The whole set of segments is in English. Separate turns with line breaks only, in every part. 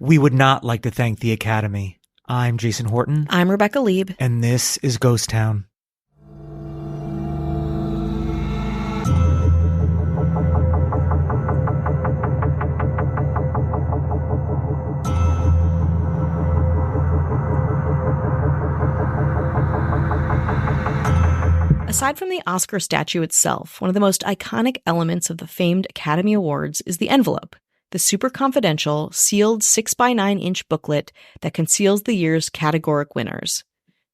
We would not like to thank the Academy. I'm Jason Horton.
I'm Rebecca Lieb.
And this is Ghost Town.
Aside from the Oscar statue itself, one of the most iconic elements of the famed Academy Awards is the envelope, the super confidential, sealed 6x9-inch booklet that conceals the year's categoric winners.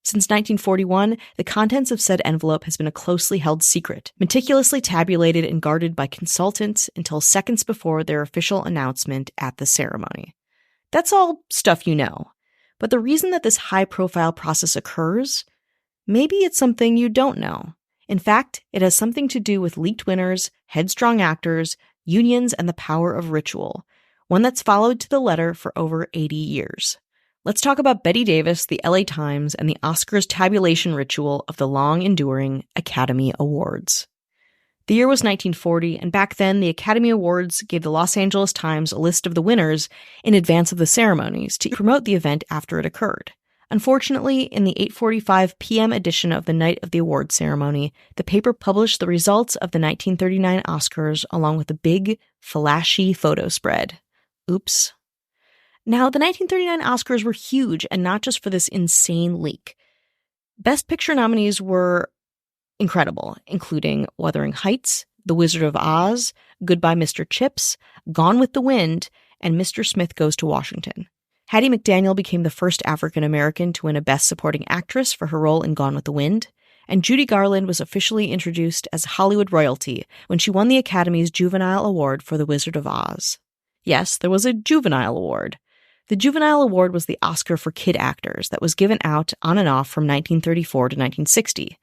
Since 1941, the contents of said envelope has been a closely held secret, meticulously tabulated and guarded by consultants until seconds before their official announcement at the ceremony. That's all stuff you know. But the reason that this high-profile process occurs? Maybe it's something you don't know. In fact, it has something to do with leaked winners, headstrong actors, unions, and the power of ritual, one that's followed to the letter for over 80 years. Let's talk about Bette Davis, the LA Times, and the Oscars tabulation ritual of the long-enduring Academy Awards. The year was 1940, and back then, the Academy Awards gave the Los Angeles Times a list of the winners in advance of the ceremonies to promote the event after it occurred. Unfortunately, in the 8:45 p.m. edition of the night of the award ceremony, the paper published the results of the 1939 Oscars along with a big, flashy photo spread. Oops. Now, the 1939 Oscars were huge, and not just for this insane leak. Best Picture nominees were incredible, including Wuthering Heights, The Wizard of Oz, Goodbye Mr. Chips, Gone with the Wind, and Mr. Smith Goes to Washington. Hattie McDaniel became the first African-American to win a Best Supporting Actress for her role in Gone with the Wind, and Judy Garland was officially introduced as Hollywood royalty when she won the Academy's Juvenile Award for The Wizard of Oz. Yes, there was a Juvenile Award. The Juvenile Award was the Oscar for kid actors that was given out on and off from 1934 to 1960.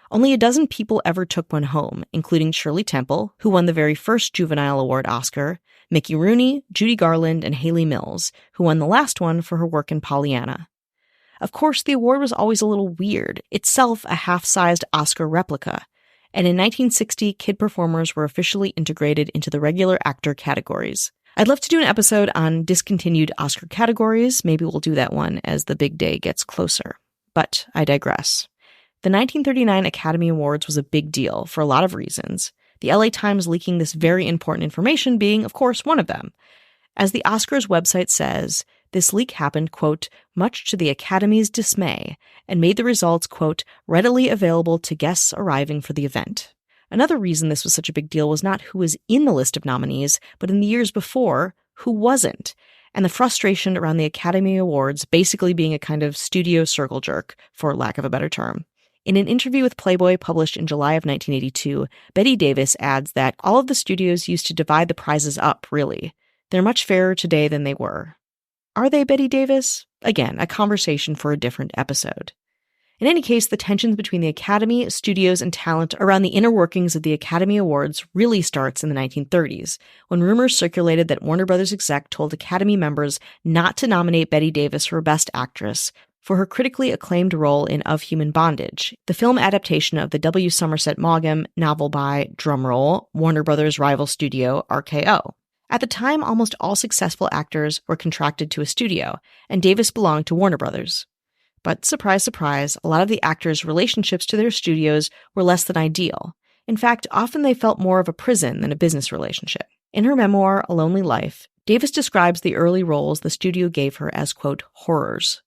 Only a dozen people ever took one home, including Shirley Temple, who won the very first Juvenile Award Oscar, Mickey Rooney, Judy Garland, and Hayley Mills, who won the last one for her work in Pollyanna. Of course, the award was always a little weird, itself a half-sized Oscar replica, and in 1960, kid performers were officially integrated into the regular actor categories. I'd love to do an episode on discontinued Oscar categories. Maybe we'll do that one as the big day gets closer. But I digress. The 1939 Academy Awards was a big deal for a lot of reasons, the LA Times leaking this very important information being, of course, one of them. As the Oscars website says, this leak happened, quote, much to the Academy's dismay, and made the results, quote, readily available to guests arriving for the event. Another reason this was such a big deal was not who was in the list of nominees, but in the years before, who wasn't, and the frustration around the Academy Awards basically being a kind of studio circle jerk, for lack of a better term. In an interview with Playboy published in July of 1982, Bette Davis adds that all of the studios used to divide the prizes up, really. They're much fairer today than they were. Are they, Bette Davis? Again, a conversation for a different episode. In any case, the tensions between the Academy, studios, and talent around the inner workings of the Academy Awards really starts in the 1930s, when rumors circulated that Warner Brothers exec told Academy members not to nominate Bette Davis for Best Actress for her critically acclaimed role in Of Human Bondage, the film adaptation of the W. Somerset Maugham novel by, drumroll, Warner Brothers' rival studio RKO. At the time, almost all successful actors were contracted to a studio, and Davis belonged to Warner Brothers. But surprise, surprise, a lot of the actors' relationships to their studios were less than ideal. In fact, often they felt more of a prison than a business relationship. In her memoir, A Lonely Life, Davis describes the early roles the studio gave her as, quote, horrors.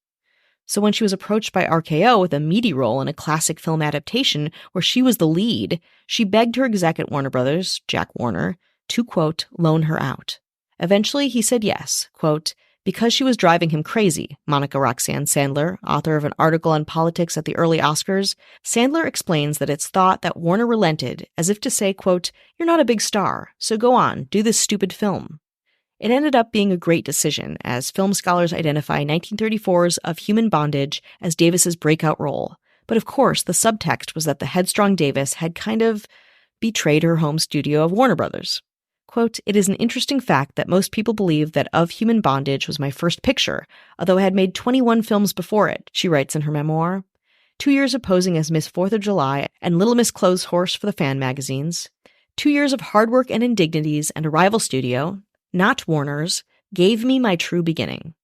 So when she was approached by RKO with a meaty role in a classic film adaptation where she was the lead, she begged her exec at Warner Brothers, Jack Warner, to, quote, loan her out. Eventually, he said yes, quote, because she was driving him crazy, Monica Roxanne Sandler, author of an article on politics at the early Oscars, Sandler explains that it's thought that Warner relented, as if to say, quote, you're not a big star, so go on, do this stupid film. It ended up being a great decision, as film scholars identify 1934's Of Human Bondage as Davis's breakout role. But of course, the subtext was that the headstrong Davis had kind of betrayed her home studio of Warner Brothers. Quote, it is an interesting fact that most people believe that Of Human Bondage was my first picture, although I had made 21 films before it, she writes in her memoir. 2 years of posing as Miss 4th of July and Little Miss Clothes Horse for the fan magazines. 2 years of hard work and indignities and a rival studio, not Warner's, gave me my true beginning.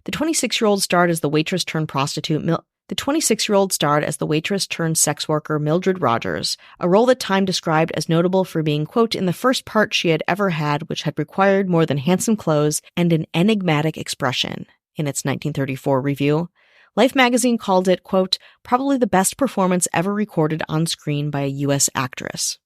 The 26-year-old starred as the waitress turned prostitute The 26-year-old starred as the waitress turned sex worker Mildred Rogers, a role that Time described as notable for being, quote, in the first part she had ever had, which had required more than handsome clothes and an enigmatic expression, in its 1934 review. Life magazine called it, quote, probably the best performance ever recorded on screen by a U.S. actress.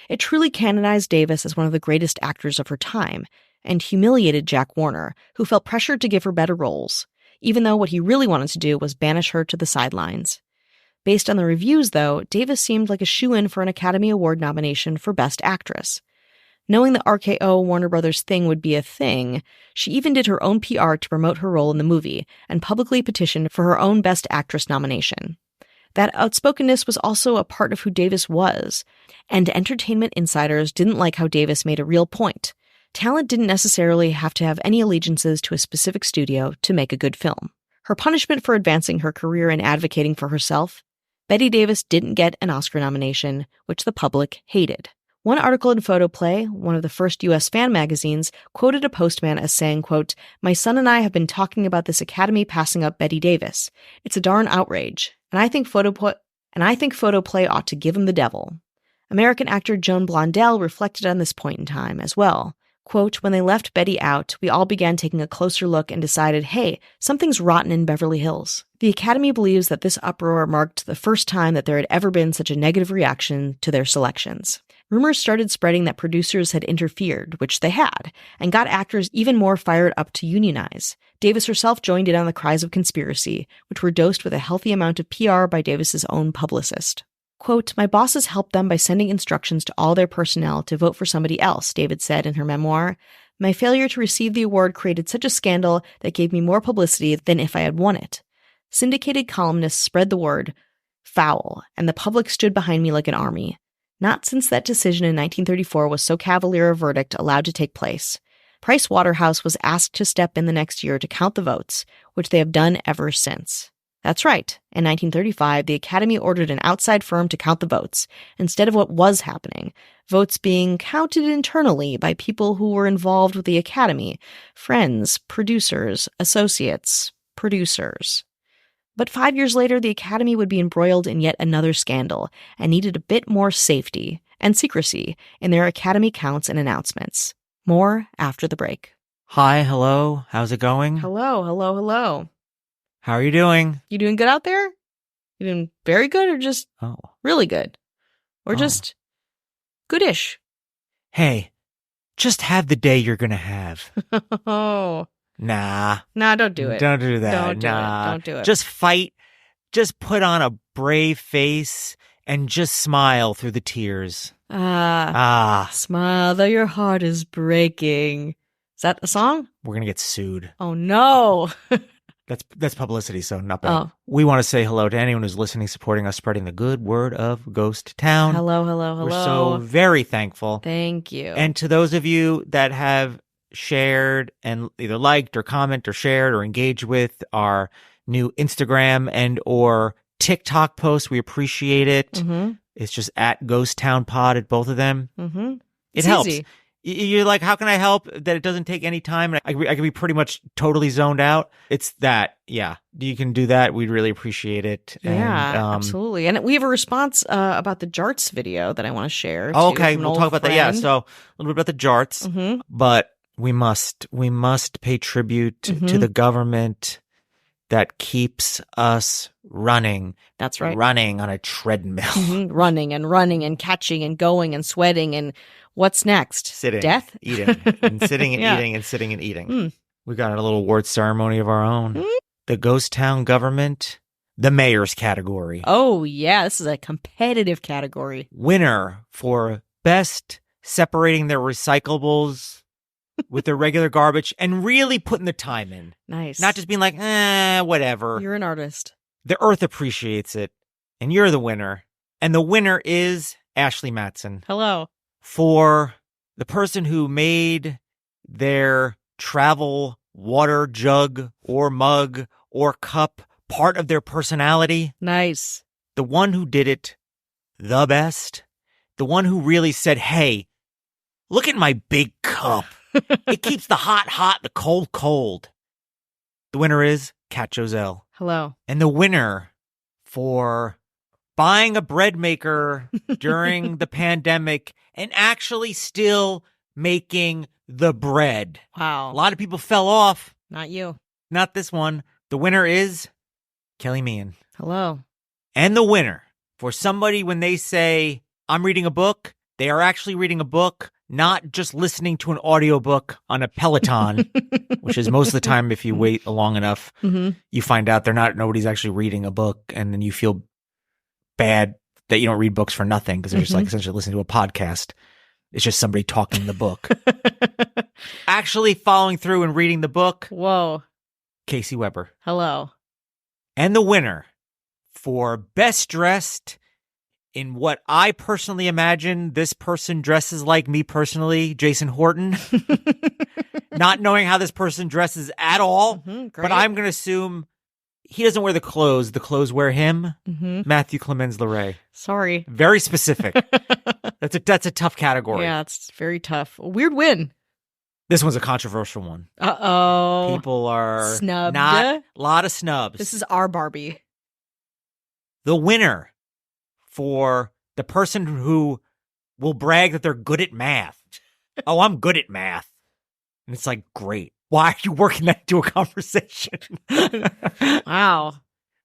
It truly canonized Davis as one of the greatest actors of her time, and humiliated Jack Warner, who felt pressured to give her better roles, even though what he really wanted to do was banish her to the sidelines. Based on the reviews, though, Davis seemed like a shoo-in for an Academy Award nomination for Best Actress. Knowing the RKO Warner Brothers thing would be a thing, she even did her own PR to promote her role in the movie and publicly petitioned for her own Best Actress nomination. That outspokenness was also a part of who Davis was, and entertainment insiders didn't like how Davis made a real point. Talent didn't necessarily have to have any allegiances to a specific studio to make a good film. Her punishment for advancing her career and advocating for herself? Bette Davis didn't get an Oscar nomination, which the public hated. One article in Photoplay, one of the first U.S. fan magazines, quoted a postman as saying, quote, my son and I have been talking about this Academy passing up Bette Davis. It's a darn outrage, and I think Photoplay ought to give him the devil. American actor Joan Blondell reflected on this point in time as well. Quote, when they left Bette out, we all began taking a closer look and decided, hey, something's rotten in Beverly Hills. The Academy believes that this uproar marked the first time that there had ever been such a negative reaction to their selections. Rumors started spreading that producers had interfered, which they had, and got actors even more fired up to unionize. Davis herself joined in on the cries of conspiracy, which were dosed with a healthy amount of PR by Davis's own publicist. Quote, my bosses helped them by sending instructions to all their personnel to vote for somebody else, David said in her memoir. My failure to receive the award created such a scandal that gave me more publicity than if I had won it. Syndicated columnists spread the word, foul, and the public stood behind me like an army. Not since that decision in 1934 was so cavalier a verdict allowed to take place. Price Waterhouse was asked to step in the next year to count the votes, which they have done ever since. That's right. In 1935, the Academy ordered an outside firm to count the votes, instead of what was happening, votes being counted internally by people who were involved with the Academy, friends, producers, associates, producers. But 5 years later, the Academy would be embroiled in yet another scandal and needed a bit more safety and secrecy in their Academy counts and announcements. More after the break.
Hi, hello, how's it going?
Hello.
How are you doing?
You doing good out there? You doing very good or just really good? Or just goodish?
Hey, just have the day you're gonna have.
Oh.
Nah,
don't do it.
Don't do that.
Don't do it.
Just fight. Just put on a brave face and just smile through the tears.
Smile though your heart is breaking. Is that a song?
We're gonna get sued.
Oh no.
That's publicity, so not bad.
Oh.
We want to say hello to anyone who's listening, supporting us, spreading the good word of Ghost Town.
Hello.
We're so very thankful.
Thank you.
And to those of you that have shared and either liked or comment or shared or engaged with our new Instagram and or TikTok posts, we appreciate it.
Mm-hmm.
It's just at Ghost Town Pod at both of them.
Mm-hmm.
It helps.
Easy.
You're like, how can I help that it doesn't take any time? And I can be pretty much totally zoned out. It's that. Yeah. You can do that. We'd really appreciate it.
Yeah, absolutely. And we have a response about the Jarts video that I want to share.
Oh, okay. We'll talk about that. Yeah. So a little bit about the Jarts,
mm-hmm.
but we must pay tribute
mm-hmm.
to the government that keeps us running.
That's right.
Running on a treadmill.
Mm-hmm. Running and catching and going and sweating and what's next?
Sitting.
Death?
Eating. And sitting and
yeah.
eating and sitting and eating.
Mm.
We got a little award ceremony of our own. The Ghost Town Government, the Mayor's category.
Oh, yeah. This is a competitive category.
Winner for best separating their recyclables with their regular garbage and really putting the time in.
Nice.
Not just being like, whatever.
You're an artist.
The earth appreciates it. And you're the winner. And the winner is Ashley Matson.
Hello.
For the person who made their travel water jug or mug or cup part of their personality.
Nice.
The one who did it the best. The one who really said, hey, look at my big cup. It keeps the hot hot, the cold cold. The winner is Kat Joselle.
Hello.
And the winner for buying a bread maker during the pandemic and actually still making the bread.
Wow.
A lot of people fell off.
Not you.
Not this one. The winner is Kelly Meehan.
Hello.
And the winner for somebody when they say, I'm reading a book, they are actually reading a book, not just listening to an audiobook on a Peloton, which is most of the time, if you wait long enough, you find out nobody's actually reading a book, and then you feel bad that you don't read books for nothing because they're just like essentially listening to a podcast. It's just somebody talking the book. Actually following through and reading the book.
Whoa.
Casey Weber.
Hello.
And the winner for best dressed in what I personally imagine this person dresses like, me personally, Jason Horton. Not knowing how this person dresses at all, but I'm going to assume he doesn't wear the clothes wear him. Matthew Clemens LeRae.
Sorry.
Very specific. That's a tough category.
Yeah, it's very tough. A weird win.
This one's a controversial one.
Uh-oh.
People are
snubbed.
A lot of snubs.
This is our Barbie.
The winner for the person who will brag that they're good at math. Oh, I'm good at math. And it's like, great. Why are you working that into a conversation?
Wow.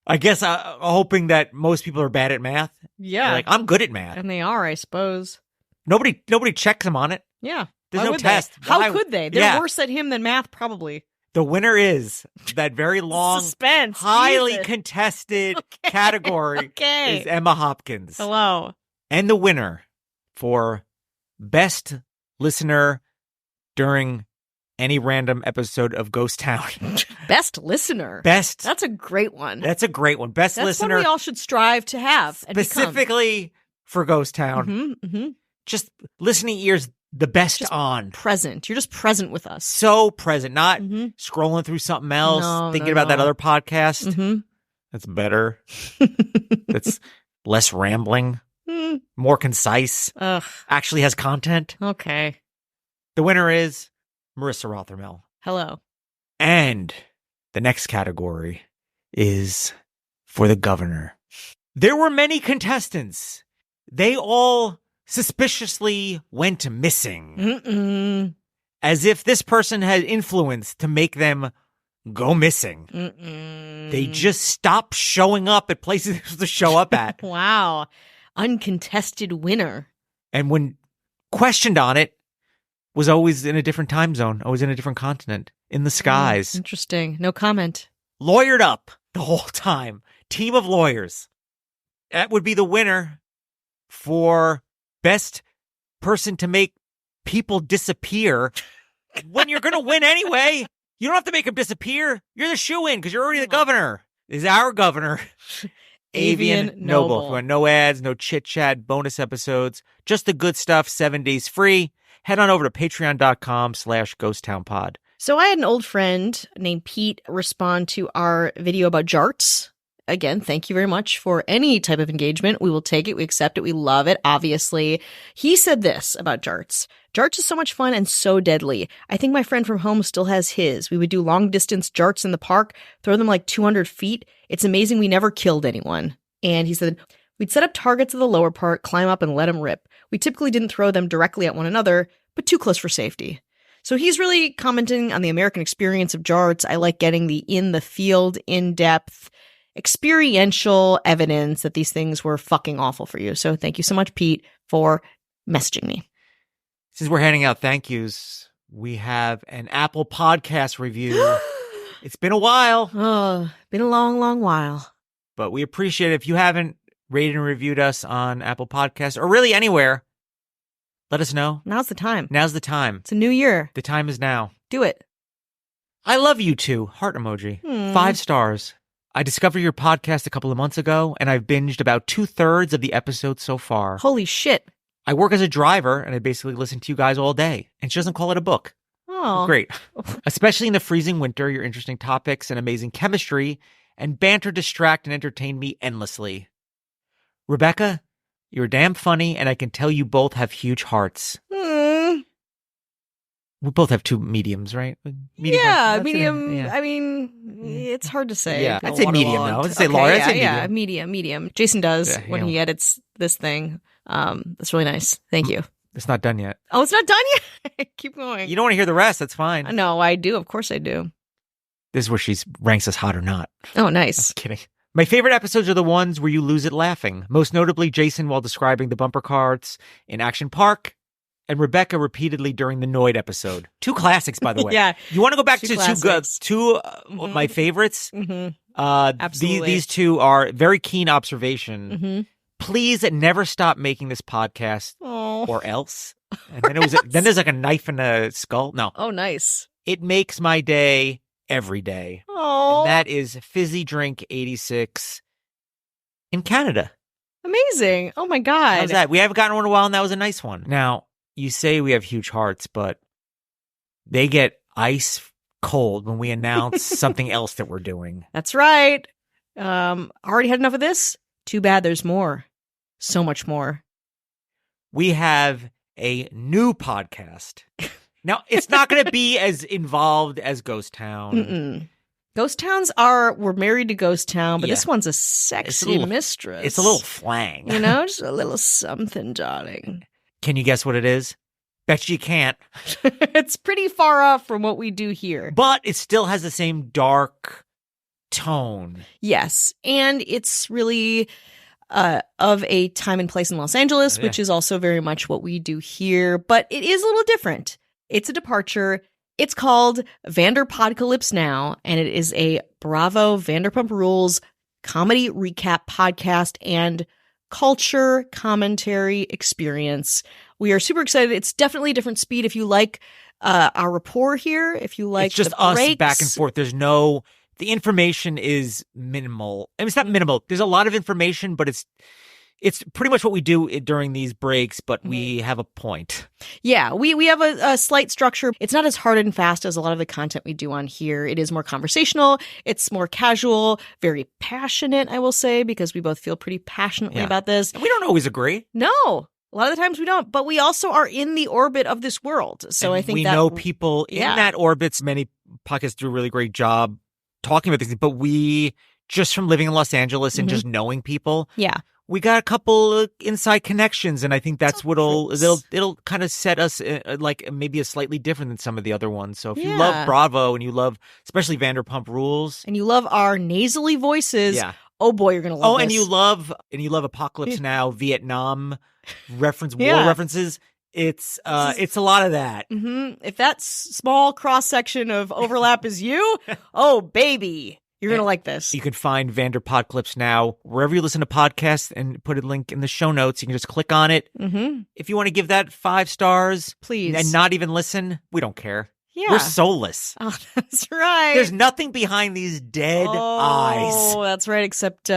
I guess I'm hoping that most people are bad at math.
Yeah.
They're like, I'm good at math.
And they are, I suppose.
Nobody checks them on it.
Yeah.
There's
Why
no
would
test.
They? How could they? They're worse at him than math, probably.
The winner is that very long,
suspense,
highly
Jesus.
contested category is Emma Hopkins.
Hello.
And the winner for best listener during any random episode of Ghost Town.
Best listener.
Best.
That's a great one.
That's a great one. Best
That's
listener.
one we all should strive to have.
Specifically for Ghost Town. Just listening ears the best
just
on.
Present. You're just present with us.
So present. Not scrolling through something else, thinking about that other podcast. That's better. That's less rambling. More concise. Actually has content.
Okay.
The winner is Marissa Rothermel.
Hello.
And the next category is for the governor. There were many contestants. They all suspiciously went missing. As if this person had influence to make them go missing. They just stopped showing up at places they're supposed to show up at.
Wow. Uncontested winner.
And when questioned on it, was always in a different time zone, always in a different continent, in the skies.
Interesting. No comment.
Lawyered up the whole time. Team of lawyers. That would be the winner for best person to make people disappear. When you're going to win anyway, you don't have to make them disappear. You're the shoo-in because you're already the governor. This is our governor. Avian Noble. No ads, no chit-chat, bonus episodes, just the good stuff, 7 days free. Head on over to patreon.com/ghosttownpod.
So I had an old friend named Pete respond to our video about jarts. Again, thank you very much for any type of engagement. We will take it. We accept it. We love it, obviously. He said this about jarts. Jarts is so much fun and so deadly. I think my friend from home still has his. We would do long-distance jarts in the park, throw them like 200 feet. It's amazing we never killed anyone. And he said, we'd set up targets at the lower part, climb up, and let them rip. We typically didn't throw them directly at one another, but too close for safety. So he's really commenting on the American experience of jarts. I like getting the in-the-field, in-depth, experiential evidence that these things were fucking awful for you. So thank you so much, Pete, for messaging me.
Since we're handing out thank yous, we have an Apple Podcast review. It's been a while.
Oh, been a long, long while.
But we appreciate it. If you haven't rated and reviewed us on Apple Podcasts or really anywhere, let us know.
Now's the time.
Now's the time.
It's a new year.
The time is now.
Do it.
I love you too. Heart emoji. 5 stars. I discovered your podcast a couple of months ago, and I've binged about 2/3 of the episodes so far.
Holy shit.
I work as a driver, and I basically listen to you guys all day. And she doesn't call it a book.
Oh.
Great. Especially in the freezing winter, your interesting topics and amazing chemistry and banter distract and entertain me endlessly. Rebecca, you're damn funny, and I can tell you both have huge hearts. We both have two mediums, right?
Yeah,
that's it,
medium.
yeah.
I mean, it's hard to say.
Yeah,
The
I'd say
water
medium,
logged.
though. I'd say Laura, I'd say
yeah, medium. Jason does
Yeah,
when he edits this thing. That's really nice. Thank you.
It's not done yet.
Oh, it's not done yet? Keep going.
You don't want to hear the rest. That's fine.
No, I do. Of course I do.
This is where she ranks us hot or not.
Oh, nice.
Just kidding. My favorite episodes are the ones where you lose it laughing. Most notably, Jason while describing the bumper carts in Action Park, and Rebecca repeatedly during the Noid episode. Two classics, by the way.
Yeah.
You want to go back
Two
to
classics.
two of my favorites?
Mm-hmm.
Absolutely. These two are very keen observation.
Mm-hmm.
Please never stop making this podcast,
Oh.
or else. And then then there's like a knife in a skull. No.
Oh, nice.
It makes my day every day.
Oh.
And that is Fizzy Drink 86 in Canada.
Amazing. Oh, my God.
How's that? We haven't gotten one in a while, and that was a nice one. Now, you say we have huge hearts, but they get ice cold when we announce something else that we're doing.
That's right. Already had enough of this? Too bad there's more. So much more.
We have a new podcast. Now, it's not going to be as involved as Ghost Town.
Mm-mm. Ghost Towns we're married to Ghost Town, but
Yeah.
this one's a sexy mistress.
It's a little flang.
You know, just a little something, darling.
Can you guess what it is? Bet you can't.
It's pretty far off from what we do here.
But it still has the same dark tone.
Yes. And it's really of a time and place in Los Angeles,
Yeah.
which is also very much what we do here. But it is a little different. It's a departure. It's called Vanderpodcalypse Now, and it is a Bravo Vanderpump Rules comedy recap podcast and culture commentary experience. We are super excited. It's definitely a different speed. If you like our rapport here, if you like
It's just
the
us
breaks,
back and forth. The information is minimal. I mean, it's not minimal. There's a lot of information, but it's pretty much what we do during these breaks, but we have a point.
Yeah, we have a slight structure. It's not as hard and fast as a lot of the content we do on here. It is more conversational. It's more casual, very passionate, I will say, because we both feel pretty passionately
Yeah.
about this.
And we don't always agree.
No, a lot of the times we don't, but we also are in the orbit of this world. So
And
I think
we
that
know people in
yeah.
that orbit. Many podcasts do a really great job talking about these things, but we, just from living in Los Angeles and
Mhm.
just knowing people,
Yeah.
we got a couple of inside connections, and I think that's it'll kind of set us like maybe a slightly different than some of the other ones. So if you love
Yeah.
Bravo and you love especially Vanderpump Rules,
And you love our nasally voices.
yeah.
Oh boy, you're gonna love this.
And you love Apocalypse Now, Vietnam war
Yeah.
references. It's a lot of that.
If that small cross section of overlap is you, oh baby, you're gonna like this.
You can find Vanderpodcalypse Now wherever you listen to podcasts, and put a link in the show notes. You can just click on it.
Mm-hmm.
If you want to give that 5 stars,
Please.
and not even listen, we don't care.
Yeah.
We're soulless.
Oh, that's right.
There's nothing behind these dead eyes.
Oh, that's right. Except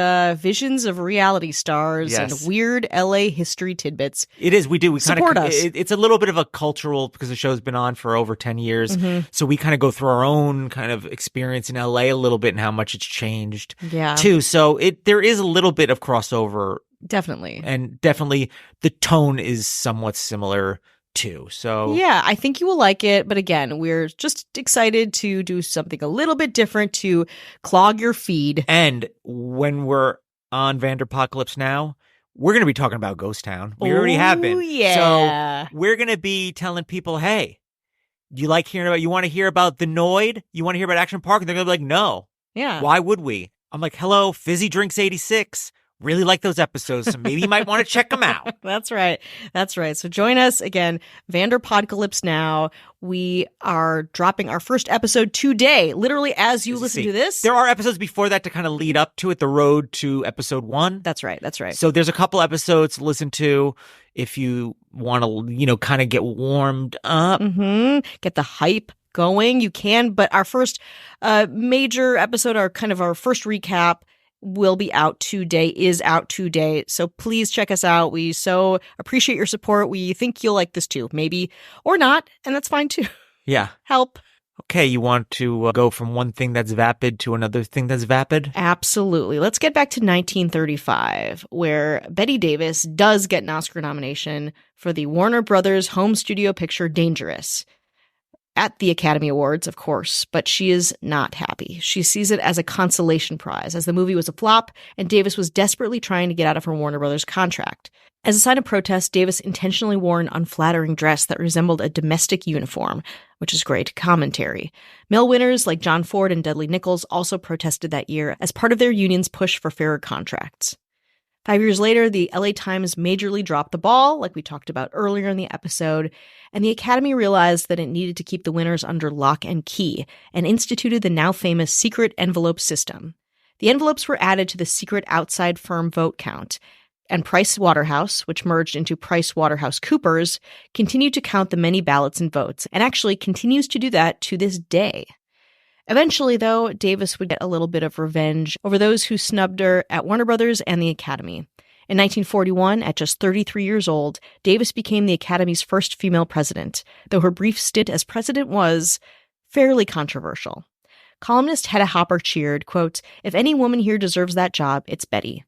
visions of reality stars
Yes.
and weird LA history tidbits.
It is. We do. We kind
Support
of.
us.
It's a little bit of a cultural, because the show's been on for over 10 years.
Mhm.
So we kind of go through our own kind of experience in LA a little bit and how much it's changed
Yeah,
too. So there is a little bit of crossover,
definitely.
and definitely the tone is somewhat similar too. So
Yeah, I think you will like it. But again, we're just excited to do something a little bit different to clog your feed.
And when we're on Vanderpodcalypse Now, we're going to be talking about Ghost Town. We already have been.
Oh, yeah.
So we're going to be telling people, hey, you want to hear about the Noid? You want to hear about Action Park? And they're going to be like, no.
Yeah.
Why would we? I'm like, hello, Fizzy Drinks 86. Really like those episodes, so maybe you might want to check them out.
That's right. That's right. So join us again, Vanderpodcalypse Now. We are dropping our first episode today, literally as you listen to this.
There are episodes before that to kind of lead up to it, the road to episode 1.
That's right. That's right.
So there's a couple episodes to listen to if you want to, kind of get warmed up.
Get the hype going. You can, but our first major episode, our first recap, is out today. So please check us out. We so appreciate your support. We think you'll like this too, maybe, or not, and that's fine too.
Yeah.
Help.
Okay, you want to go from one thing that's vapid to another thing that's vapid?
Absolutely. Let's get back to 1935, where Bette Davis does get an Oscar nomination for the Warner Brothers home studio picture Dangerous. at the Academy Awards, of course, but she is not happy. She sees it as a consolation prize, as the movie was a flop and Davis was desperately trying to get out of her Warner Brothers contract. As a sign of protest, Davis intentionally wore an unflattering dress that resembled a domestic uniform, which is great commentary. Male winners like John Ford and Dudley Nichols also protested that year as part of their union's push for fairer contracts. 5 years later, the LA Times majorly dropped the ball, like we talked about earlier in the episode, and the Academy realized that it needed to keep the winners under lock and key and instituted the now famous secret envelope system. The envelopes were added to the secret outside firm vote count, and Price Waterhouse, which merged into Price Waterhouse Coopers, continued to count the many ballots and votes, and actually continues to do that to this day. Eventually, though, Davis would get a little bit of revenge over those who snubbed her at Warner Brothers and the Academy. In 1941, at just 33 years old, Davis became the Academy's first female president, though her brief stint as president was fairly controversial. Columnist Hedda Hopper cheered, quote, "If any woman here deserves that job, it's Betty."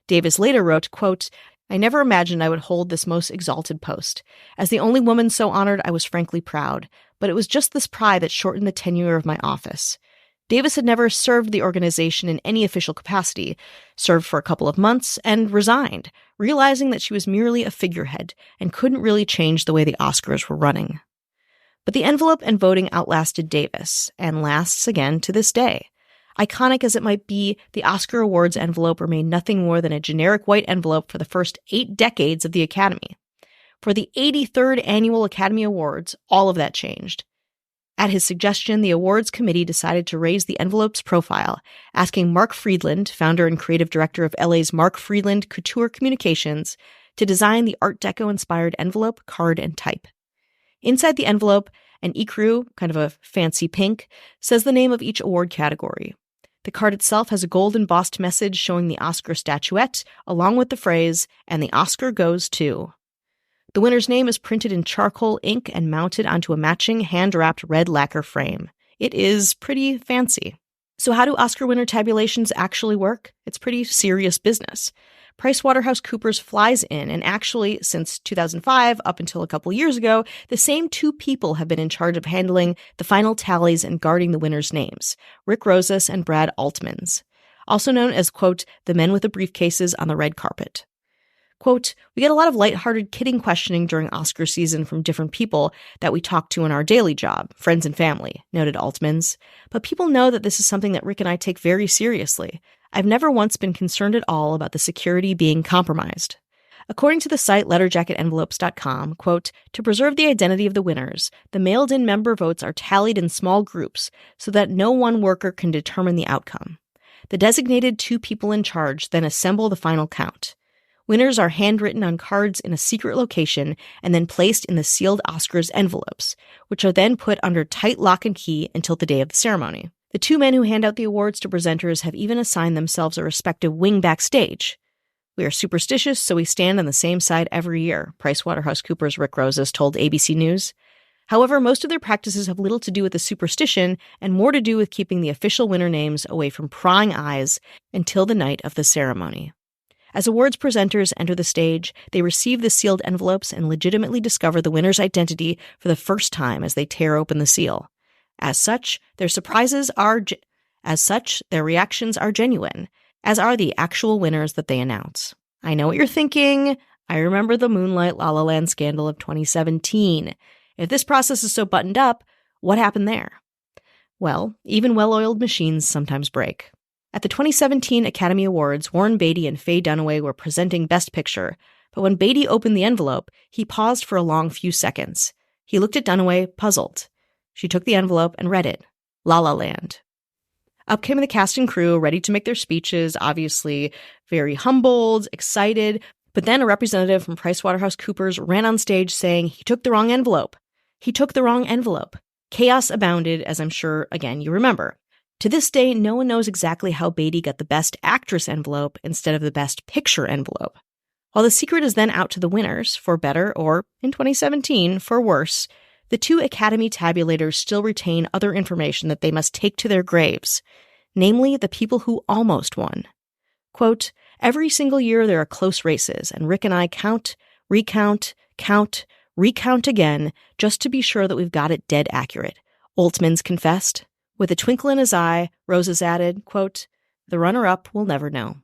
Davis later wrote, quote, "I never imagined I would hold this most exalted post. As the only woman so honored, I was frankly proud. But it was just this pride that shortened the tenure of my office." Davis had never served the organization in any official capacity, served for a couple of months, and resigned, realizing that she was merely a figurehead and couldn't really change the way the Oscars were running. But the envelope and voting outlasted Davis, and lasts again to this day. Iconic as it might be, the Oscar Awards envelope remained nothing more than a generic white envelope for the first 8 decades of the Academy. For the 83rd Annual Academy Awards, all of that changed. At his suggestion, the awards committee decided to raise the envelope's profile, asking Mark Friedland, founder and creative director of LA's Mark Friedland Couture Communications, to design the Art Deco-inspired envelope, card, and type. Inside the envelope, an ecru, kind of a fancy pink, says the name of each award category. The card itself has a gold embossed message showing the Oscar statuette, along with the phrase, "And the Oscar goes to." The winner's name is printed in charcoal ink and mounted onto a matching hand-wrapped red lacquer frame. It is pretty fancy. So how do Oscar winner tabulations actually work? It's pretty serious business. PricewaterhouseCoopers flies in, and actually, since 2005, up until a couple years ago, the same 2 people have been in charge of handling the final tallies and guarding the winners' names, Rick Rosas and Brad Altmans, also known as, quote, "the men with the briefcases on the red carpet." Quote, "We get a lot of lighthearted kidding questioning during Oscar season from different people that we talk to in our daily job, friends and family," noted Altmans. "But people know that this is something that Rick and I take very seriously. I've never once been concerned at all about the security being compromised." According to the site letterjacketenvelopes.com, quote, "To preserve the identity of the winners, the mailed-in member votes are tallied in small groups so that no one worker can determine the outcome. The designated 2 people in charge then assemble the final count. Winners are handwritten on cards in a secret location and then placed in the sealed Oscars envelopes, which are then put under tight lock and key until the day of the ceremony. The 2 men who hand out the awards to presenters have even assigned themselves a respective wing backstage. We are superstitious, so we stand on the same side every year," PricewaterhouseCoopers' Rick Rosas told ABC News. However, most of their practices have little to do with the superstition and more to do with keeping the official winner names away from prying eyes until the night of the ceremony. As awards presenters enter the stage, they receive the sealed envelopes and legitimately discover the winner's identity for the first time as they tear open the seal. As such, their reactions are genuine, as are the actual winners that they announce. I know what you're thinking. I remember the Moonlight La La Land scandal of 2017. If this process is so buttoned up, what happened there? Well, even well-oiled machines sometimes break. At the 2017 Academy Awards, Warren Beatty and Faye Dunaway were presenting Best Picture, but when Beatty opened the envelope, he paused for a long few seconds. He looked at Dunaway, puzzled. She took the envelope and read it. La La Land. Up came the cast and crew, ready to make their speeches, obviously very humbled, excited, but then a representative from PricewaterhouseCoopers ran on stage saying he took the wrong envelope. He took the wrong envelope. Chaos abounded, as I'm sure, again, you remember. To this day, no one knows exactly how Beatty got the Best Actress envelope instead of the Best Picture envelope. While the secret is then out to the winners, for better, or, in 2017, for worse, the 2 Academy tabulators still retain other information that they must take to their graves, namely the people who almost won. Quote, "Every single year there are close races, and Rick and I count, recount, recount again just to be sure that we've got it dead accurate. Oltmans confessed. With a twinkle in his eye, Roses added, quote, "The runner-up will never know."